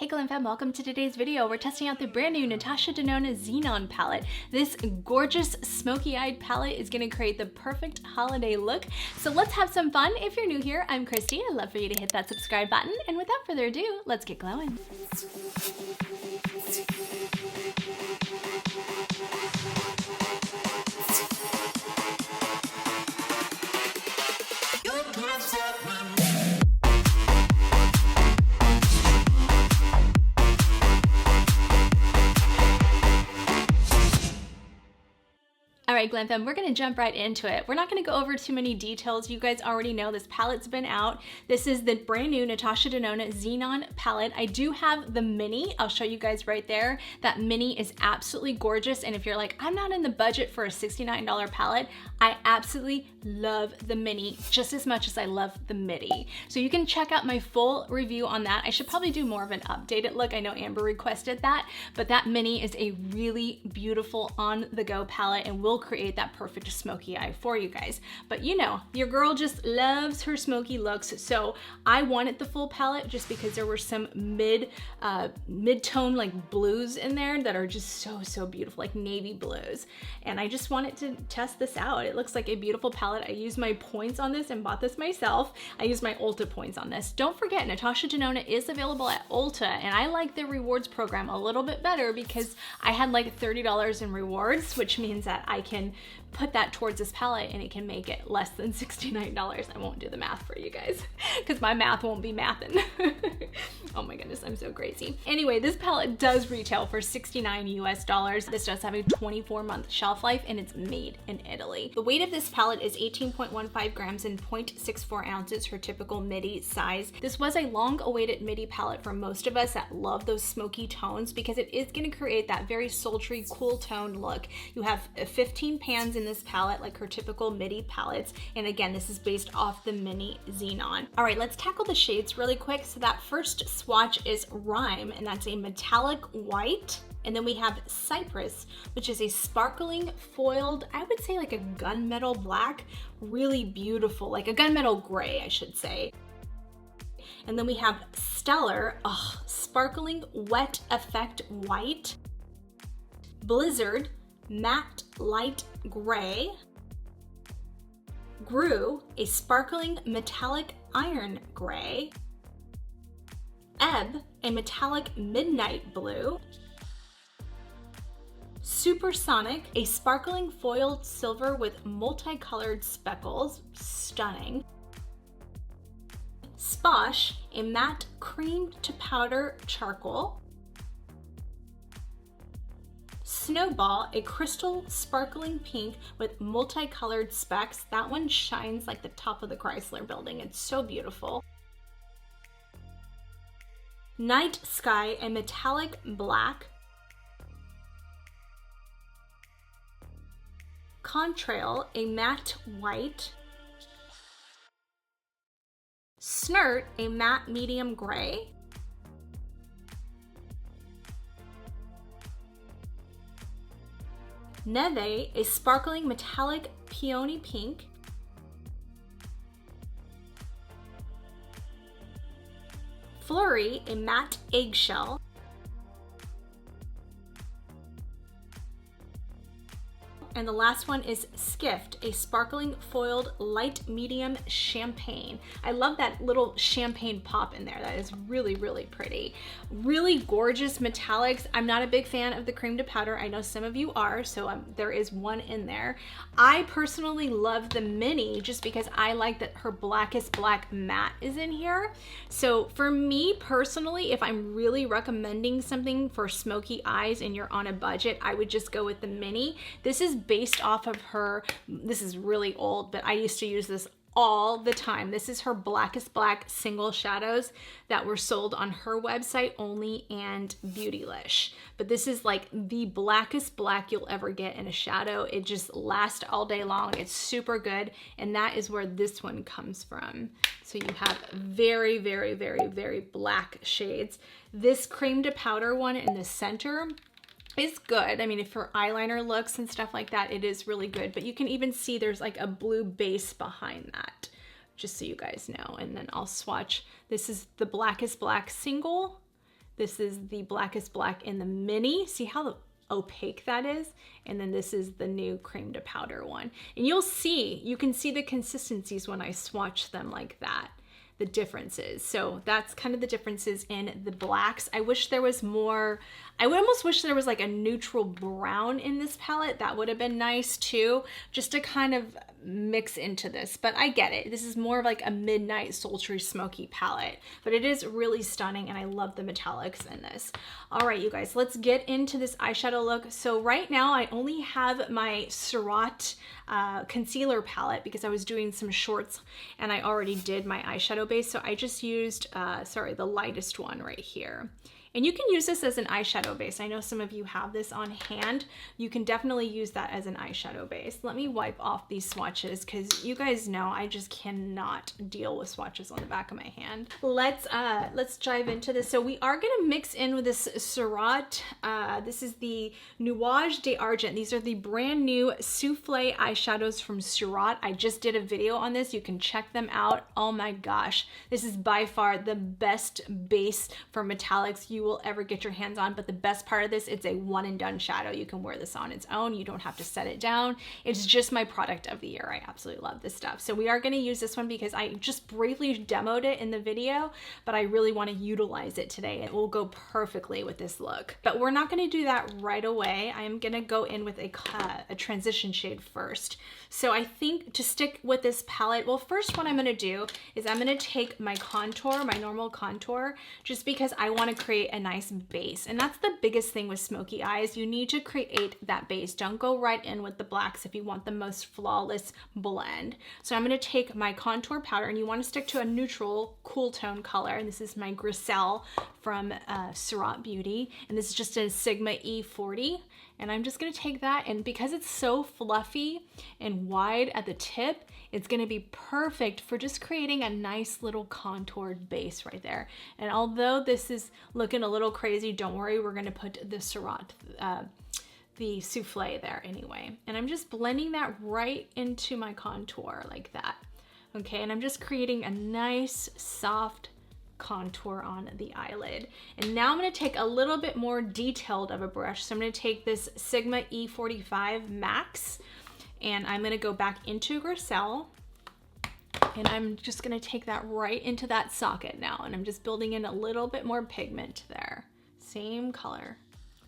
Hey Glam fam, welcome to today's video. We're testing out the brand new Natasha Denona Xenon palette. This gorgeous smoky-eyed palette is gonna create the perfect holiday look. So let's have some fun. If you're new here, I'm Kristi. I'd love for you to hit that subscribe button. And without further ado, let's get glowing. All right, Glam fam, we're gonna jump right into it. We're not gonna go over too many details. You guys already know this palette's been out. This is the brand new Natasha Denona Xenon palette. I do have the mini. I'll show you guys right there. That mini is absolutely gorgeous. And if you're like, I'm not in the budget for a $69 palette, I absolutely love the mini just as much as I love the midi. So you can check out my full review on that. I should probably do more of an updated look. I know Amber requested that, but that mini is a really beautiful on-the-go palette and will create that perfect smoky eye for you guys. But you know, your girl just loves her smoky looks. So I wanted the full palette just because there were some mid-tone like blues in there that are just so beautiful, like navy blues. And I just wanted to test this out. It looks like a beautiful palette. I used my points on this and bought this myself. I used my Ulta points on this. Don't forget, Natasha Denona is available at Ulta, and I like the rewards program a little bit better because I had like $30 in rewards, which means that I can put that towards this palette and it can make it less than $69. I won't do the math for you guys because my math won't be mathin'. Oh my goodness, I'm so crazy. Anyway, this palette does retail for $69 US. This does have a 24-month shelf life and it's made in Italy. The weight of this palette is 18.15 grams and 0.64 ounces, her typical midi size. This was a long-awaited midi palette for most of us that love those smoky tones because it is going to create that very sultry, cool tone look. You have 15 pans in this palette, like her typical midi palettes. And again, this is based off the mini Xenon. All right, let's tackle the shades really quick. So that first swatch is Rhyme, and that's a metallic white. And then we have Cypress, which is a sparkling foiled, I would say like a gunmetal black, really beautiful, like a gunmetal gray, I should say. And then we have Stellar, sparkling wet effect white. Blizzard, matte light gray. Grew, a sparkling metallic iron gray. Ebb, a metallic midnight blue. Supersonic, a sparkling foiled silver with multicolored speckles, stunning. Sposh, a matte cream to powder charcoal. Snowball, a crystal sparkling pink with multicolored specks. That one shines like the top of the Chrysler building. It's so beautiful. Night Sky, a metallic black. Contrail, a matte white. Snert, a matte medium gray. Neve, a sparkling metallic peony pink. Flurry, a matte eggshell. And the last one is Skift, a sparkling foiled light medium champagne. I love that little champagne pop in there. That is really pretty. Really gorgeous metallics. I'm not a big fan of the cream to powder. I know some of you are, so there is one in there. I personally love the mini just because I like that her blackest black matte is in here. So for me personally, if I'm really recommending something for smoky eyes and you're on a budget, I would just go with the mini. This is based off of her, this is really old, but I used to use this all the time. This is her blackest black single shadows that were sold on her website only and Beautylish. But this is like the blackest black you'll ever get in a shadow. It just lasts all day long. It's super good. And that is where this one comes from. So you have very black shades. This cream to powder one in the center is good. I mean, if for eyeliner looks and stuff like that, it is really good. But you can even see there's like a blue base behind that, just so you guys know. And then I'll swatch. This is the blackest black single. This is the Blackest Black in the mini. See how opaque that is? And then this is the new cream to powder one. And you can see the consistencies when I swatch them like that, the differences. So that's kind of the differences in the blacks. I wish there was more, I would almost wish there was like a neutral brown in this palette. That would have been nice too, just to kind of mix into this, but I get it. This is more of like a midnight sultry smoky palette, but it is really stunning and I love the metallics in this. All right, you guys, let's get into this eyeshadow look. So right now I only have my Surratt concealer palette because I was doing some shorts and I already did my eyeshadow base. So I just used, the lightest one right here. And you can use this as an eyeshadow base. I know some of you have this on hand. You can definitely use that as an eyeshadow base. Let me wipe off these swatches because you guys know I just cannot deal with swatches on the back of my hand. Let's dive into this. So we are gonna mix in with this Surratt. This is the Nuage d'Argent. These are the brand new Soufflé eyeshadows from Surratt. I just did a video on this. You can check them out. Oh my gosh. This is by far the best base for metallics you will ever get your hands on, but the best part of this, it's a one and done shadow. You can wear this on its own. You don't have to set it down. It's just my product of the year. I absolutely love this stuff. So we are going to use this one because I just briefly demoed it in the video, but I really want to utilize it today. It will go perfectly with this look, but we're not going to do that right away. I am going to go in with a transition shade first. So I think to stick with this palette, well, first what I'm going to do is I'm going to take my contour, my normal contour, just because I want to create a nice base. And that's the biggest thing with smoky eyes. You need to create that base. Don't go right in with the blacks if you want the most flawless blend. So I'm going to take my contour powder, and you want to stick to a neutral cool tone color. And this is my Griselle from Surratt Beauty. And this is just a Sigma E40. And I'm just going to take that, and because it's so fluffy and wide at the tip, it's going to be perfect for just creating a nice little contoured base right there. And although this is looking a little crazy, don't worry, we're going to put the Surratt, the Soufflé there anyway. And I'm just blending that right into my contour like that. Okay, and I'm just creating a nice soft contour on the eyelid. And now I'm going to take a little bit more detailed of a brush. So I'm going to take this Sigma E45 Max, and I'm going to go back into Griselle, and I'm just going to take that right into that socket now, and I'm just building in a little bit more pigment there. Same color.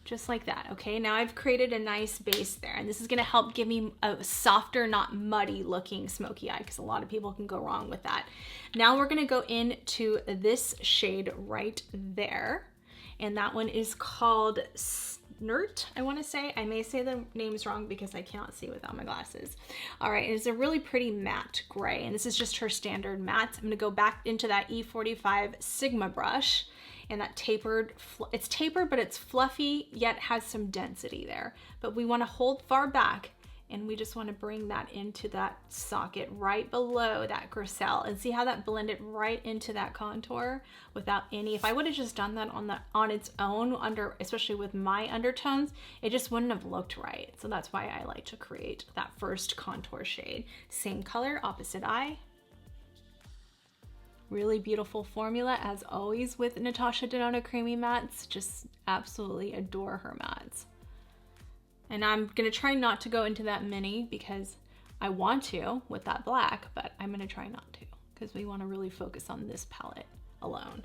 Just like that. Okay, now I've created a nice base there, and this is going to help give me a softer, not muddy looking smoky eye, because a lot of people can go wrong with that. Now we're going to go into this shade right there, and that one is called Snert, I want to say. I may say the names wrong because I cannot see without my glasses. All right, it's a really pretty matte gray, and this is just her standard matte. I'm going to go back into that E45 Sigma brush, and that tapered, it's tapered, but it's fluffy, yet has some density there. But we want to hold far back, and we just want to bring that into that socket right below that Griselle, and see how that blended right into that contour without any, if I would have just done that on its own, especially with my undertones, it just wouldn't have looked right. So that's why I like to create that first contour shade. Same color, opposite eye. Really beautiful formula as always with Natasha Denona Creamy Mattes. Just absolutely adore her mattes. And I'm gonna try not to go into that mini because I want to with that black, but I'm gonna try not to because we wanna really focus on this palette alone.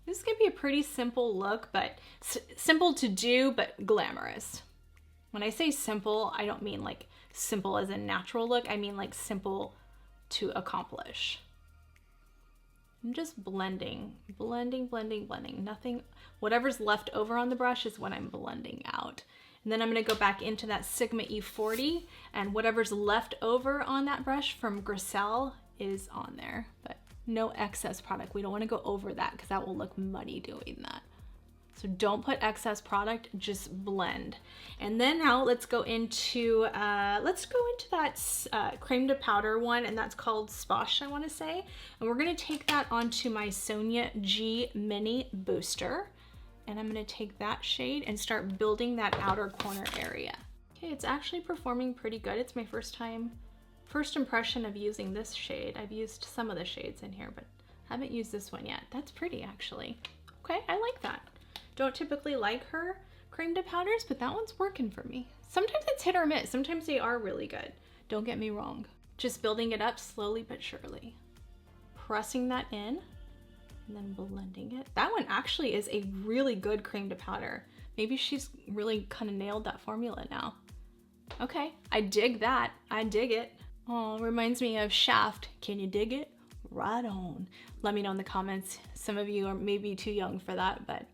This is gonna be a pretty simple look, but simple to do, but glamorous. When I say simple, I don't mean like simple as a natural look. I mean like simple to accomplish. I'm just blending, nothing, whatever's left over on the brush is what I'm blending out. And then I'm gonna go back into that Sigma E40, and whatever's left over on that brush from Griselle is on there, but no excess product. We don't wanna go over that because that will look muddy doing that. So don't put excess product, just blend. And then now let's go into that cream to powder one, and that's called Sposh, I want to say. And we're going to take that onto my Sonia G Mini Booster. And I'm going to take that shade and start building that outer corner area. Okay, it's actually performing pretty good. It's my first impression of using this shade. I've used some of the shades in here, but haven't used this one yet. That's pretty actually. Okay, I like that. Don't typically like her cream to powders, but that one's working for me. Sometimes it's hit or miss. Sometimes they are really good. Don't get me wrong. Just building it up slowly but surely. Pressing that in and then blending it. That one actually is a really good cream to powder. Maybe she's really kind of nailed that formula now. Okay, I dig that. I dig it. Oh, reminds me of Shaft. Can you dig it? Right on. Let me know in the comments. Some of you are maybe too young for that, but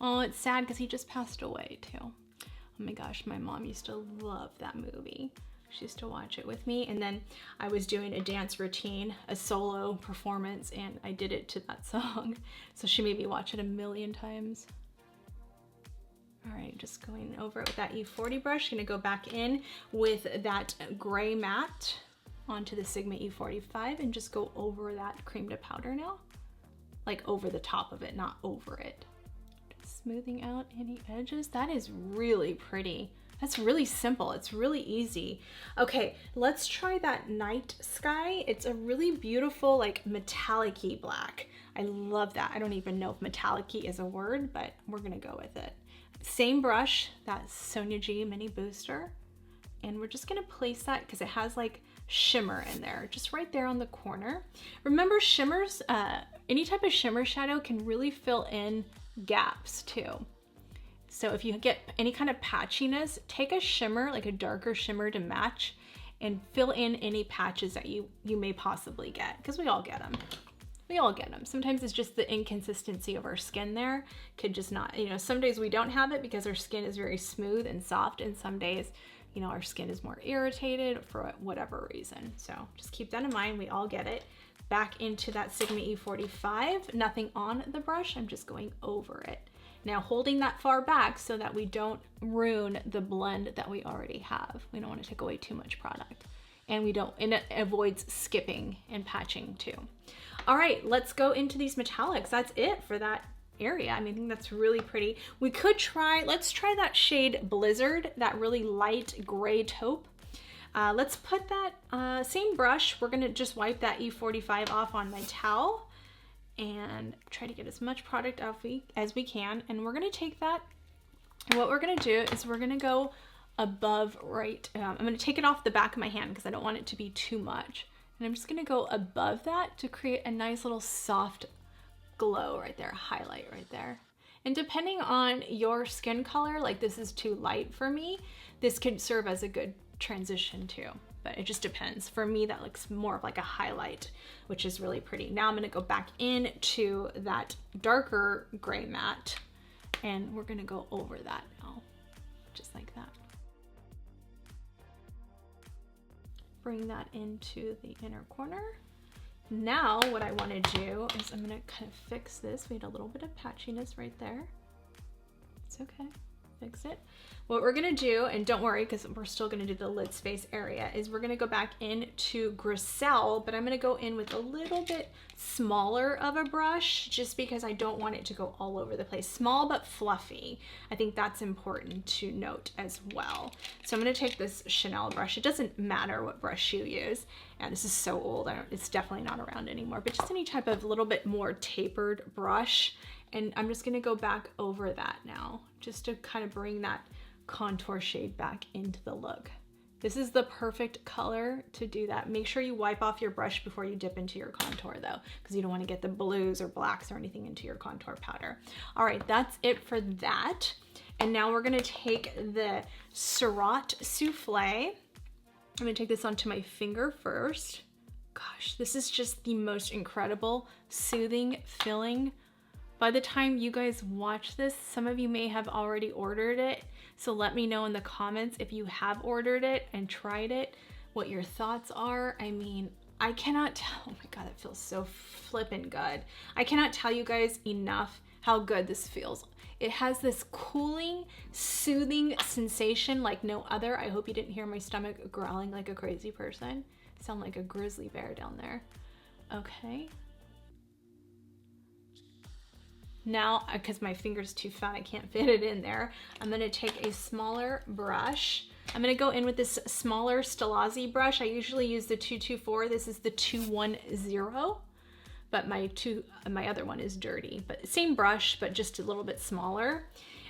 oh, it's sad because he just passed away too. Oh my gosh, my mom used to love that movie. She used to watch it with me, and then I was doing a dance routine, a solo performance, and I did it to that song. So she made me watch it a million times. All right, just going over it with that E40 brush. Gonna go back in with that gray matte onto the Sigma E45 and just go over that cream to powder now. Like over the top of it, not over it. Just smoothing out any edges. That is really pretty. That's really simple. It's really easy. Okay, let's try that Night Sky. It's a really beautiful, like metallic-y black. I love that. I don't even know if metallic-y is a word, but we're gonna go with it. Same brush, that Sonia G Mini Booster. And we're just gonna place that because it has like shimmer in there, just right there on the corner. Remember, shimmers, any type of shimmer shadow can really fill in gaps too. So if you get any kind of patchiness, take a shimmer, like a darker shimmer to match, and fill in any patches that you may possibly get, because we all get them. We all get them. Sometimes it's just the inconsistency of our skin there. Could just not, you know, some days we don't have it because our skin is very smooth and soft, and some days, you know, our skin is more irritated for whatever reason. So just keep that in mind. We all get it. Back into that Sigma E45, nothing on the brush. I'm just going over it. Now holding that far back so that we don't ruin the blend that we already have. We don't want to take away too much product. And it avoids skipping and patching too. All right, let's go into these metallics. That's it for that area. I mean, I think that's really pretty. We could let's try that shade Blizzard, that really light gray taupe. Let's put that same brush. We're gonna just wipe that E45 off on my towel and try to get as much product off as we can. And we're gonna take that, and what we're gonna do is we're gonna go above I'm gonna take it off the back of my hand because I don't want it to be too much. And I'm just gonna go above that to create a nice little soft glow right there, highlight right there. And depending on your skin color, like this is too light for me, this could serve as a good transition too, but it just depends. For me, that looks more of like a highlight, which is really pretty. Now I'm gonna go back into that darker gray matte, and we're gonna go over that now, just like that. Bring that into the inner corner. Now what I want to do is I'm going to kind of fix this. We had a little bit of patchiness right there. It's okay. Fix it. What we're going to do, and don't worry because we're still going to do the lid space area, is we're going to go back into Griselle, but I'm going to go in with a little bit smaller of a brush just because I don't want it to go all over the place. Small but fluffy. I think that's important to note as well. So I'm going to take this Chanel brush. It doesn't matter what brush you use. And this is so old. It's definitely not around anymore, but just any type of little bit more tapered brush. And I'm just going to go back over that now just to kind of bring that contour shade back into the look. This is the perfect color to do that. Make sure you wipe off your brush before you dip into your contour though, because you don't want to get the blues or blacks or anything into your contour powder. All right, that's it for that. And now we're going to take the Surratt Soufflé. I'm going to take this onto my finger first. Gosh, this is just the most incredible, soothing, filling. By the time you guys watch this, some of you may have already ordered it. So let me know in the comments if you have ordered it and tried it, what your thoughts are. I mean, I cannot tell, oh my God, it feels so flippin' good. I cannot tell you guys enough how good this feels. It has this cooling, soothing sensation like no other. I hope you didn't hear my stomach growling like a crazy person. I sound like a grizzly bear down there. Okay. Now, because my finger's too fat, I can't fit it in there, I'm gonna take a smaller brush. I'm gonna go in with this smaller Stilazzi brush. I usually use the 224. This is the 210. but my other one is dirty. But same brush, but just a little bit smaller.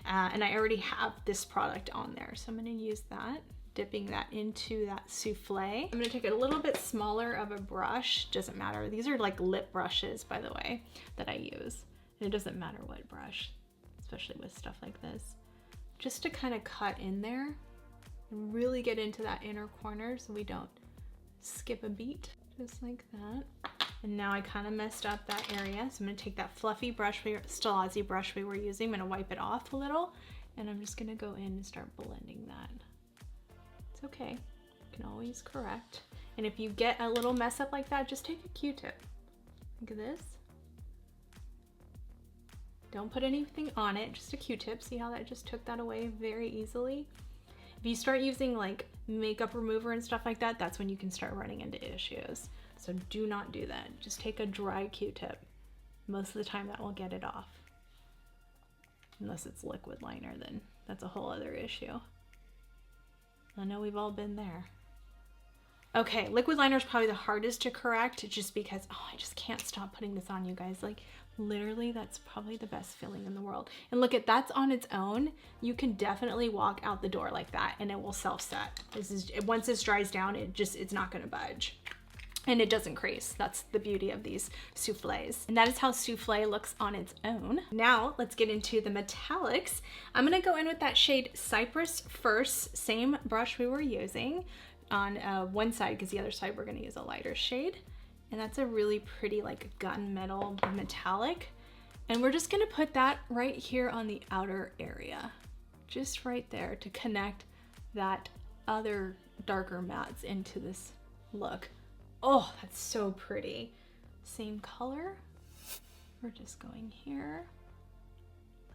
And I already have this product on there, so I'm gonna use that, dipping that into that Soufflé. I'm gonna take a little bit smaller of a brush, doesn't matter. These are like lip brushes, by the way, that I use. And it doesn't matter what brush, especially with stuff like this. Just to kind of cut in there and really get into that inner corner so we don't skip a beat, just like that. And now I kind of messed up that area. So I'm gonna take that fluffy brush, Stalazi brush we were using, I'm gonna wipe it off a little, and I'm just gonna go in and start blending that. It's okay, you can always correct. And if you get a little mess up like that, just take a Q-tip, like this. Don't put anything on it, just a Q-tip. See how that just took that away very easily? If you start using like makeup remover and stuff like that, that's when you can start running into issues. So do not do that. Just take a dry Q-tip. Most of the time that will get it off. Unless it's liquid liner, then that's a whole other issue. I know we've all been there. Okay, liquid liner is probably the hardest to correct just because, oh, I just can't stop putting this on, you guys. Like, literally, that's probably the best feeling in the world. And look, that's on its own. You can definitely walk out the door like that and it will self-set. Once this dries down, it's not gonna budge. And it doesn't crease. That's the beauty of these soufflés. And that is how Soufflé looks on its own. Now let's get into the metallics. I'm gonna go in with that shade Cypress first, same brush we were using on one side, because the other side we're gonna use a lighter shade. And that's a really pretty like gunmetal metallic. And we're just gonna put that right here on the outer area. Just right there to connect that other darker mattes into this look. Oh, that's so pretty. Same color. We're just going here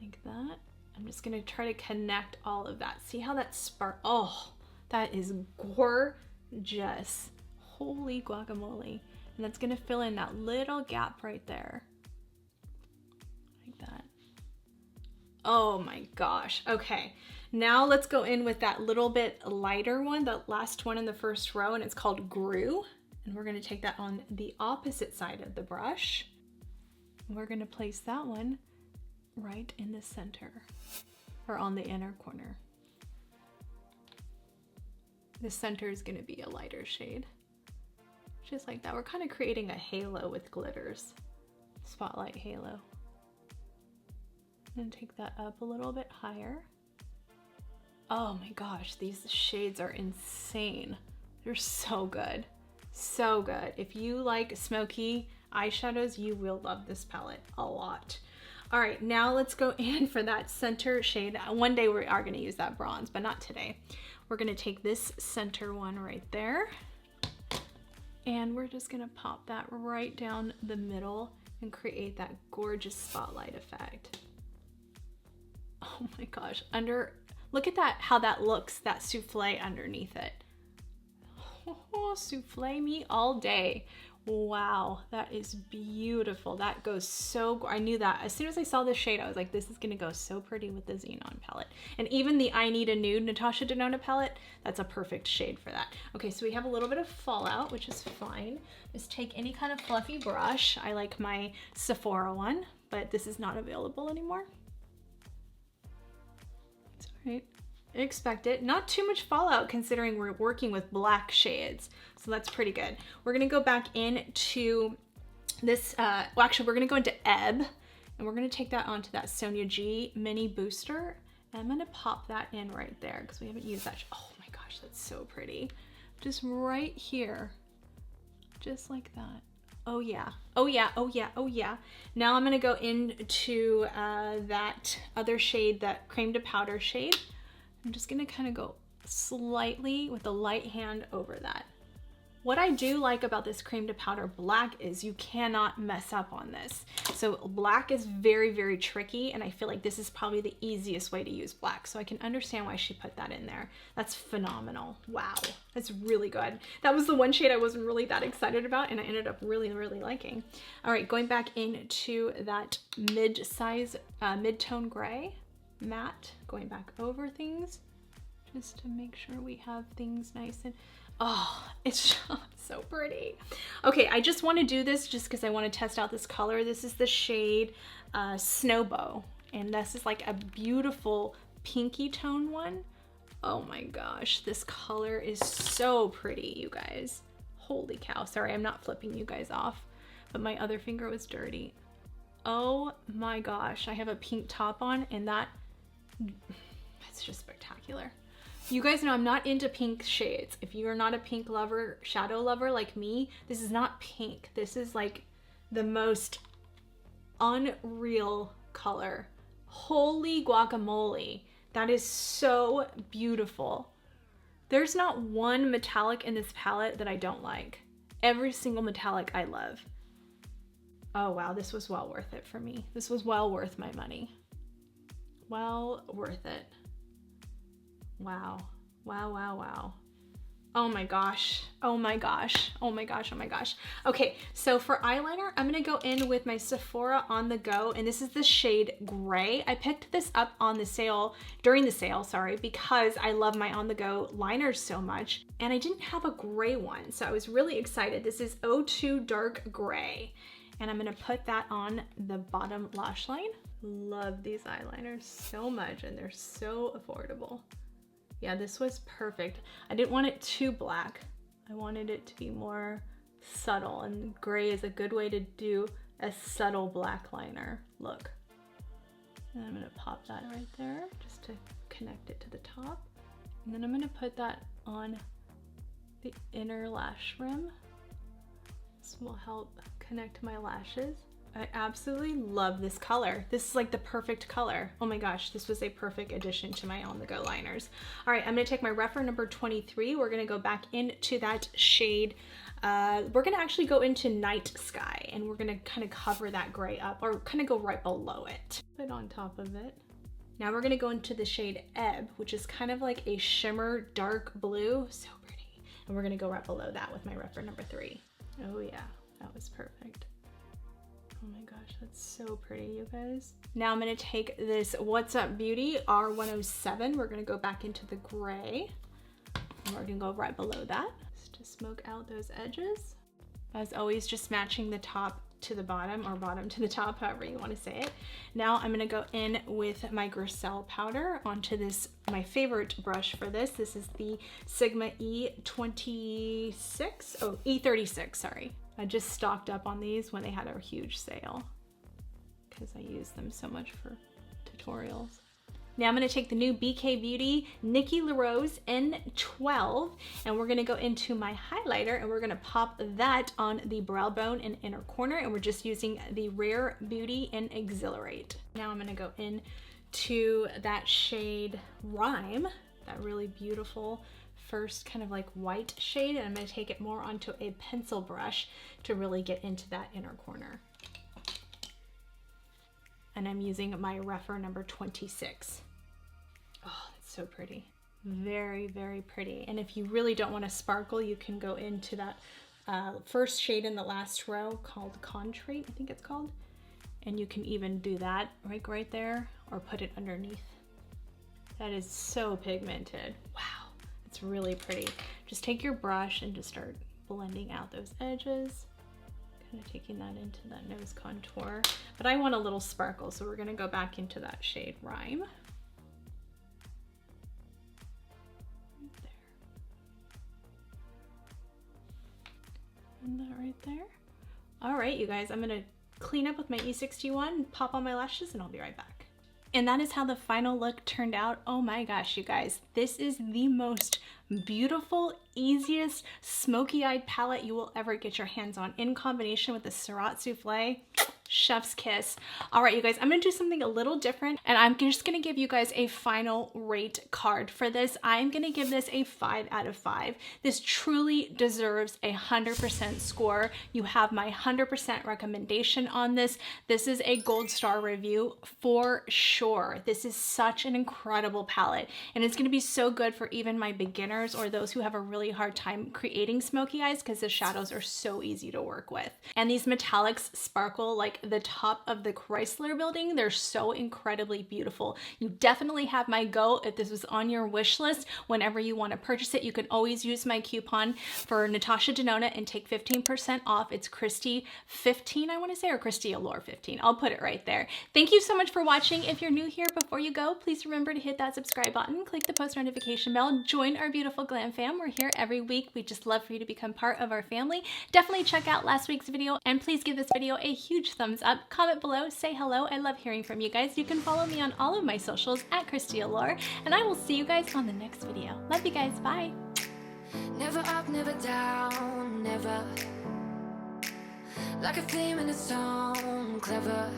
like that. I'm just gonna try to connect all of that. See how that spark, oh, that is gorgeous. Holy guacamole. And that's gonna fill in that little gap right there. Like that. Oh my gosh, okay. Now let's go in with that little bit lighter one, the last one in the first row, and it's called Grew. And we're gonna take that on the opposite side of the brush. We're gonna place that one right in the center, or on the inner corner. The center is gonna be a lighter shade. Just like that. We're kind of creating a halo with glitters. Spotlight halo. And take that up a little bit higher. Oh my gosh, these shades are insane. They're so good. So good. If you like smoky eyeshadows, you will love this palette a lot. All right, now let's go in for that center shade. One day we are gonna use that bronze, but not today. We're gonna take this center one right there, and we're just gonna pop that right down the middle and create that gorgeous spotlight effect. Oh my gosh, look at that, how that looks, that souffle underneath it. Oh, souffle me all day. Wow, that is beautiful. That goes so, I knew that. As soon as I saw this shade, I was like, this is gonna go so pretty with the Xenon palette. And even the I Need a Nude Natasha Denona palette, that's a perfect shade for that. Okay, so we have a little bit of fallout, which is fine. Just take any kind of fluffy brush. I like my Sephora one, but this is not available anymore. It's all right. Expect it. Not too much fallout considering we're working with black shades. So that's pretty good. We're gonna go back into this, well actually we're gonna go into Ebb, and we're gonna take that onto that Sonia G mini booster. And I'm gonna pop that in right there because we haven't used that. Oh my gosh, that's so pretty. Just right here, just like that. Oh yeah, oh yeah, oh yeah, oh yeah. Now I'm gonna go into that other shade, that cream to powder shade. I'm just gonna kind of go slightly with a light hand over that. What I do like about this cream to powder black is you cannot mess up on this. So black is very, very tricky, and I feel like this is probably the easiest way to use black. So I can understand why she put that in there. That's phenomenal. Wow, that's really good. That was the one shade I wasn't really that excited about, and I ended up really, really liking. All right, going back into that mid-size, mid-tone gray matte, going back over things just to make sure we have things nice and, Oh, it's so pretty. Okay, I just want to do this just because I want to test out this color. This is the shade Snowbow, and this is like a beautiful pinky tone one. Oh my gosh, this color is so pretty, you guys. Holy cow. Sorry, I'm not flipping you guys off, but my other finger was dirty. Oh my gosh, I have a pink top on, and it's just spectacular. You guys know I'm not into pink shades. If you're not a pink lover, shadow lover like me, this is not pink. This is like the most unreal color. Holy guacamole. That is so beautiful. There's not one metallic in this palette that I don't like. Every single metallic I love. Oh wow, this was well worth it for me. This was well worth my money. Well worth it. Wow. Wow, wow, wow. Oh my gosh. Oh my gosh. Oh my gosh. Oh my gosh. Okay, so for eyeliner, I'm gonna go in with my Sephora On The Go, and this is the shade Gray. I picked this up on the sale, during the sale, sorry, because I love my On The Go liners so much, and I didn't have a gray one, so I was really excited. This is 02 Dark Gray, and I'm gonna put that on the bottom lash line. Love these eyeliners so much, and they're so affordable. Yeah, this was perfect. I didn't want it too black. I wanted it to be more subtle, and gray is a good way to do a subtle black liner look. And I'm gonna pop that right there just to connect it to the top. And then I'm gonna put that on the inner lash rim. This will help connect my lashes. I absolutely love this color. This is like the perfect color. Oh my gosh, this was a perfect addition to my On The Go liners. All right, I'm gonna take my reference number 23. We're gonna go back into that shade. We're gonna actually go into Night Sky, and we're gonna kind of cover that gray up, or kind of go right below it. Put it on top of it. Now we're gonna go into the shade Ebb, which is kind of like a shimmer dark blue. So pretty. And we're gonna go right below that with my reference number 3. Oh yeah, that was perfect. Oh my gosh, that's so pretty, you guys. Now I'm gonna take this What's Up Beauty R107. We're gonna go back into the gray, and we're gonna go right below that just to smoke out those edges. As always, just matching the top to the bottom, or bottom to the top, however you wanna say it. Now I'm gonna go in with my Griselle powder onto this, my favorite brush for this. This is the Sigma E26, oh, E36, sorry. I just stocked up on these when they had a huge sale because I use them so much for tutorials. Now I'm gonna take the new BK Beauty Nikki LaRose N12, and we're gonna go into my highlighter, and we're gonna pop that on the brow bone and inner corner, and we're just using the Rare Beauty and Exhilarate. Now I'm gonna go into that shade Rhyme, that really beautiful first kind of like white shade, and I'm going to take it more onto a pencil brush to really get into that inner corner. And I'm using my reference number 26. Oh, that's so pretty. Very, very pretty. And if you really don't want to sparkle, you can go into that first shade in the last row called Contrate, I think it's called. And you can even do that right there, or put it underneath. That is so pigmented. Wow. It's really pretty. Just take your brush and just start blending out those edges, kind of taking that into that nose contour. But I want a little sparkle, so we're gonna go back into that shade Rhyme. There. And that right there. All right, you guys, I'm gonna clean up with my E61, pop on my lashes, and I'll be right back. And that is how the final look turned out. Oh my gosh, you guys, this is the most beautiful, easiest smoky-eyed palette you will ever get your hands on, in combination with the Surratt Soufflé. Chef's kiss. All right, you guys, I'm gonna do something a little different, and I'm just gonna give you guys a final rate card for this. I'm gonna give this a 5 out of 5. This truly deserves a 100% score. You have my 100% recommendation on this. This is a gold star review for sure. This is such an incredible palette, and it's gonna be so good for even my beginners or those who have a really hard time creating smoky eyes, because the shadows are so easy to work with. And these metallics sparkle like the top of the Chrysler building. They're so incredibly beautiful. You definitely have my go if this was on your wish list. Whenever you want to purchase it, you can always use my coupon for Natasha Denona and take 15% off. It's Kristi15, I want to say, or KristiAllure 15. I'll put it right there. Thank you so much for watching. If you're new here, before you go, please remember to hit that subscribe button, click the post notification bell, join our beautiful Glam fam. We're here every week. We just love for you to become part of our family. Definitely check out last week's video, and please give this video a huge thumbs up. Comment below, say hello. I love hearing from you guys. You can follow me on all of my socials at KristiAllure, and I will see you guys on the next video. Love you guys. Bye. Never up, never down, never like a theme in a song, clever.